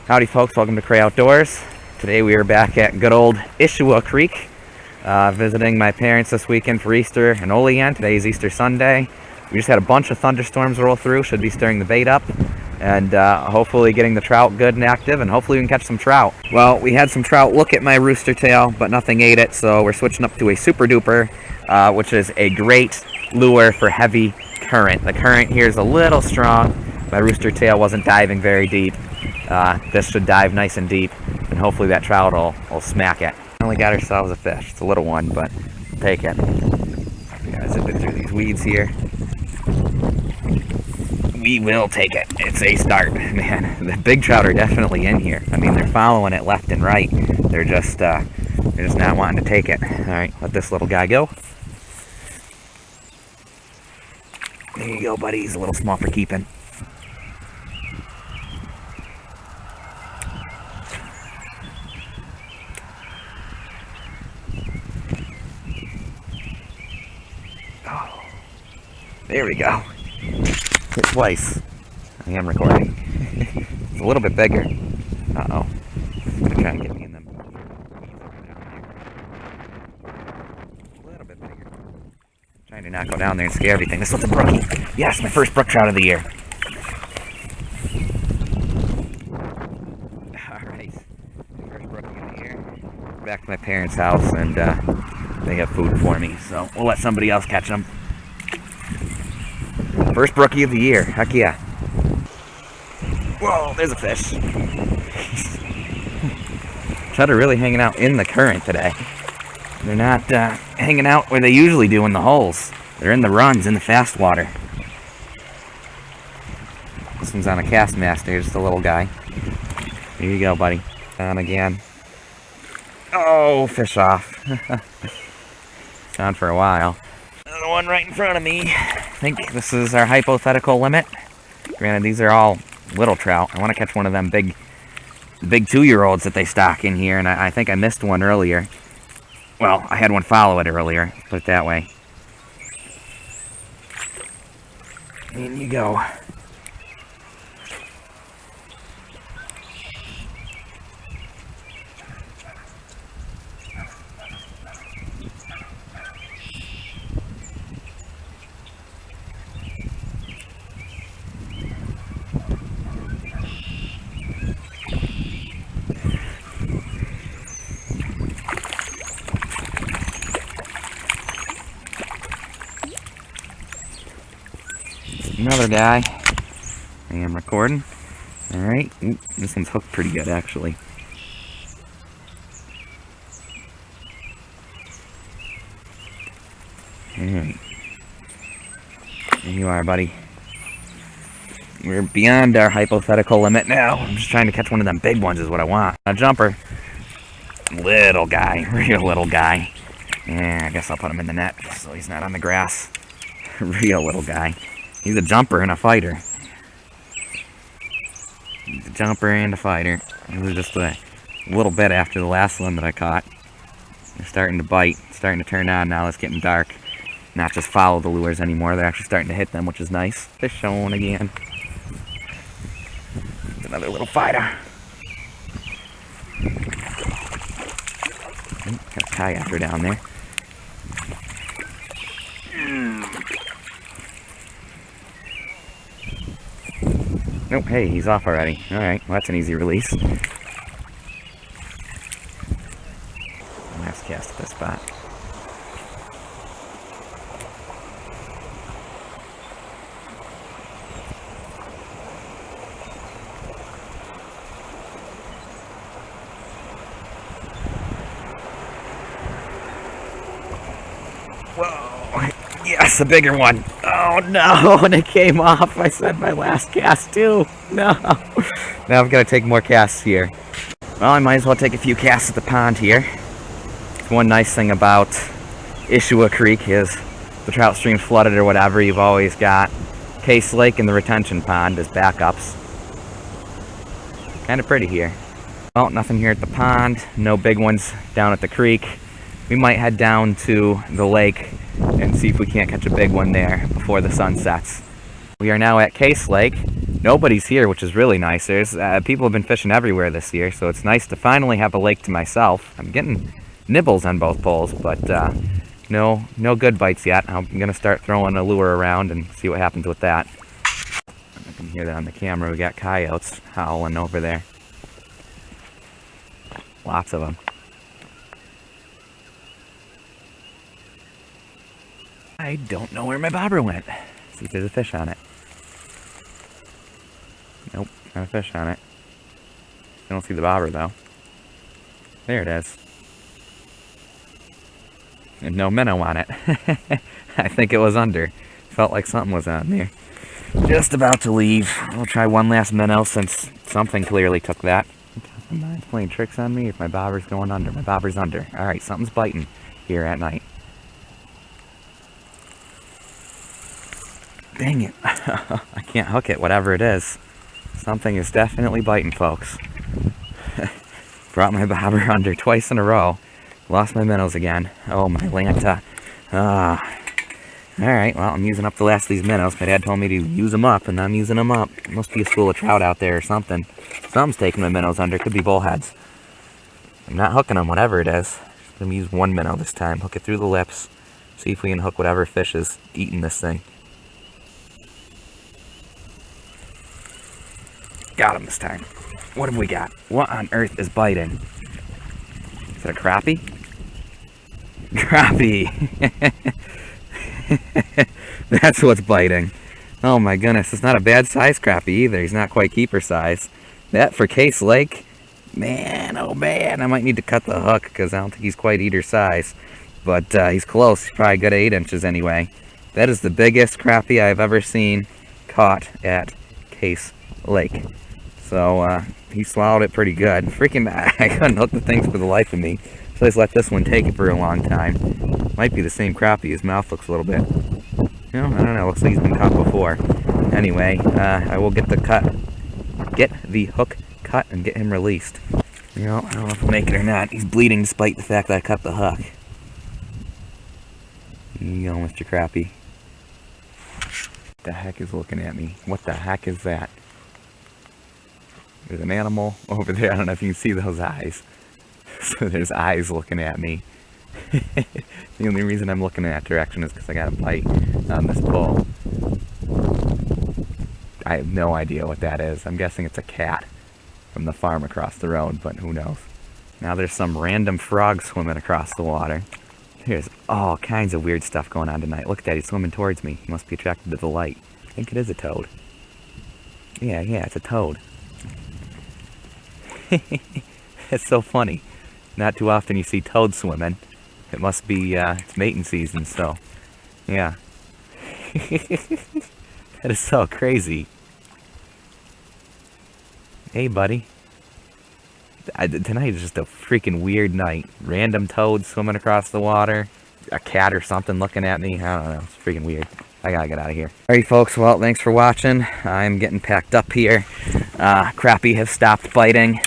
Howdy folks, welcome to Cray Outdoors. Today we are back at good old Ischua Creek, visiting my parents this weekend for Easter and Olean. Today is Easter Sunday. We just had a bunch of thunderstorms roll through, should be stirring the bait up, and hopefully getting the trout good and active, and hopefully we can catch some trout. Well, we had some trout look at my rooster tail, but nothing ate it, so we're switching up to a super duper, which is a great lure for heavy current. The current here is a little strong. My rooster tail wasn't diving very deep. This should dive nice and deep, and hopefully that trout will smack it. Finally got ourselves a fish. It's a little one, but we'll take it. We gotta zip it through these weeds here. We will take it. It's a start, man. The big trout are definitely in here. I mean, they're following it left and right. They're just not wanting to take it. All right, let this little guy go. There you go, buddy. He's a little small for keeping. Oh, there we go. Hit twice. I am recording. It's a little bit bigger. Uh-oh. I'm gonna try and get me in them. A little bit bigger. Trying to not go down there and scare everything. This one's a brookie. Yes, my first brook trout of the year. Alright. First brookie of the year. Back to my parents' house, and they have food for me, so we'll let somebody else catch them. First brookie of the year. Heck yeah. Whoa, there's a fish. Trout are really hanging out in the current today. They're not hanging out where they usually do in the holes. They're in the runs, in the fast water. This one's on a cast master, just a little guy. Here you go, buddy. On again. Oh, fish off. It's on for a while. Another one right in front of me. I think this is our hypothetical limit. Granted, these are all little trout. I want to catch one of them big 2-year-olds that they stock in here, and I think I missed one earlier. Well, I had one follow it earlier, put it that way. In you go. Another guy. I am recording. Alright. This one's hooked pretty good, actually. Alright. There you are, buddy. We're beyond our hypothetical limit now. I'm just trying to catch one of them big ones is what I want. A jumper. Little guy. Real little guy. Yeah, I guess I'll put him in the net so he's not on the grass. Real little guy. He's a jumper and a fighter. He's a jumper and a fighter. It was just a little bit after the last one that I caught. They're starting to bite. It's starting to turn on now. It's getting dark. Not just follow the lures anymore. They're actually starting to hit them, which is nice. Fish showing again. It's another little fighter. Got a kayaker down there. Oh, hey, he's off already. Alright, well, that's an easy release. Last cast at this spot. Whoa! Yes, a bigger one. Oh no, and it came off. I said my last cast too. No. Now I've got to take more casts here. Well, I might as well take a few casts at the pond here. One nice thing about Ischua Creek is the trout stream's flooded or whatever, you've always got Case Lake and the retention pond as backups. Kind of pretty here. Well, nothing here at the pond. No big ones down at the creek. We might head down to the lake and see if we can't catch a big one there before the sun sets. We are now at Case Lake. nobody's here, which is really nice. There's people have been fishing everywhere this year, so it's nice to finally have a lake to myself. I'm getting nibbles on both poles, but no good bites yet. I'm gonna start throwing a lure around and see what happens with that. I can hear that on the camera. We got coyotes howling over there. Lots of them. I don't know where my bobber went. Let's see if there's a fish on it. Nope, not a fish on it. I don't see the bobber though. There it is. And no minnow on it. I think it was under. Felt like something was on there. Just about to leave. We'll try one last minnow since something clearly took that. Am I playing tricks on me if my bobber's going under? My bobber's under. Alright, something's biting here at night. Dang it. I can't hook it, whatever it is. Something is definitely biting, folks. Brought my bobber under twice in a row. Lost my minnows again. Oh, my Lanta. Alright, well, I'm using up the last of these minnows. My dad told me to use them up, and I'm using them up. Must be a school of trout out there or something. Something's taking my minnows under. Could be bullheads. I'm not hooking them, whatever it is. I'm going to use one minnow this time. Hook it through the lips. See if we can hook whatever fish is eating this thing. Got him this time. What have we got? What on earth is biting? Is it a crappie? Crappie! That's what's biting. Oh my goodness, it's not a bad size crappie either. He's not quite keeper size. That for Case Lake, man, oh man, I might need to cut the hook because I don't think he's quite eater size. But he's close. He's probably good 8 inches anyway. That is the biggest crappie I've ever seen caught at Case Lake. So he swallowed it pretty good. Freaking, I couldn't hook the things for the life of me. So I just let this one take it for a long time. Might be the same crappie. His mouth looks a little bit, you know, I don't know. Looks like he's been caught before. Anyway, I will get the hook cut and get him released. You know, I don't know if I'll make it or not. He's bleeding despite the fact that I cut the hook. Here you go, Mr. Crappie. What the heck is looking at me? What the heck is that? There's an animal over there. I don't know if you can see those eyes. So there's eyes looking at me. The only reason I'm looking in that direction is because I got a bite on this pole. I have no idea what that is. I'm guessing it's a cat from the farm across the road, but who knows. Now there's some random frog swimming across the water. There's all kinds of weird stuff going on tonight. Look at that, he's swimming towards me. He must be attracted to the light. I think it is a toad. Yeah, it's a toad. It's so funny. Not too often you see toads swimming. It must be, it's mating season, so, yeah. That is so crazy. Hey, buddy. Tonight is just a freaking weird night. Random toads swimming across the water. A cat or something looking at me. I don't know. It's freaking weird. I gotta get out of here. Alright, folks. Well, thanks for watching. I'm getting packed up here. Crappie have stopped biting.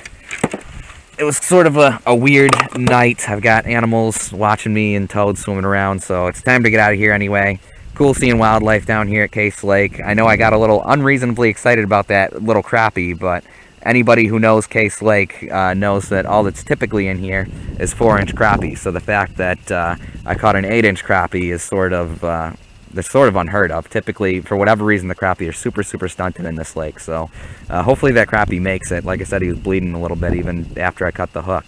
It was sort of a weird night. I've got animals watching me and toads swimming around, so it's time to get out of here anyway. Cool seeing wildlife down here at Case Lake. I know I got a little unreasonably excited about that little crappie, but anybody who knows Case Lake knows that all that's typically in here is 4-inch crappie. So the fact that I caught an 8-inch crappie is sort of unheard of. Typically, for whatever reason, the crappie are super stunted in this lake. So hopefully that crappie makes it. Like I said, he was bleeding a little bit even after I cut the hook.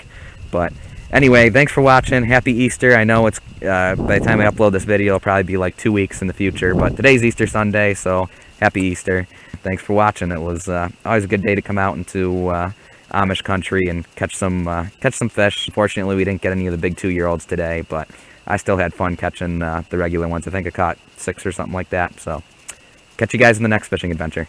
But anyway, thanks for watching. Happy Easter. I know it's by the time I upload this video, it'll probably be like 2 weeks in the future. But today's Easter Sunday, so happy Easter. Thanks for watching. It was always a good day to come out into Amish country and catch some fish. Unfortunately, we didn't get any of the big 2-year-olds today, but I still had fun catching the regular ones. I think I caught 6 or something like that. So catch you guys in the next fishing adventure.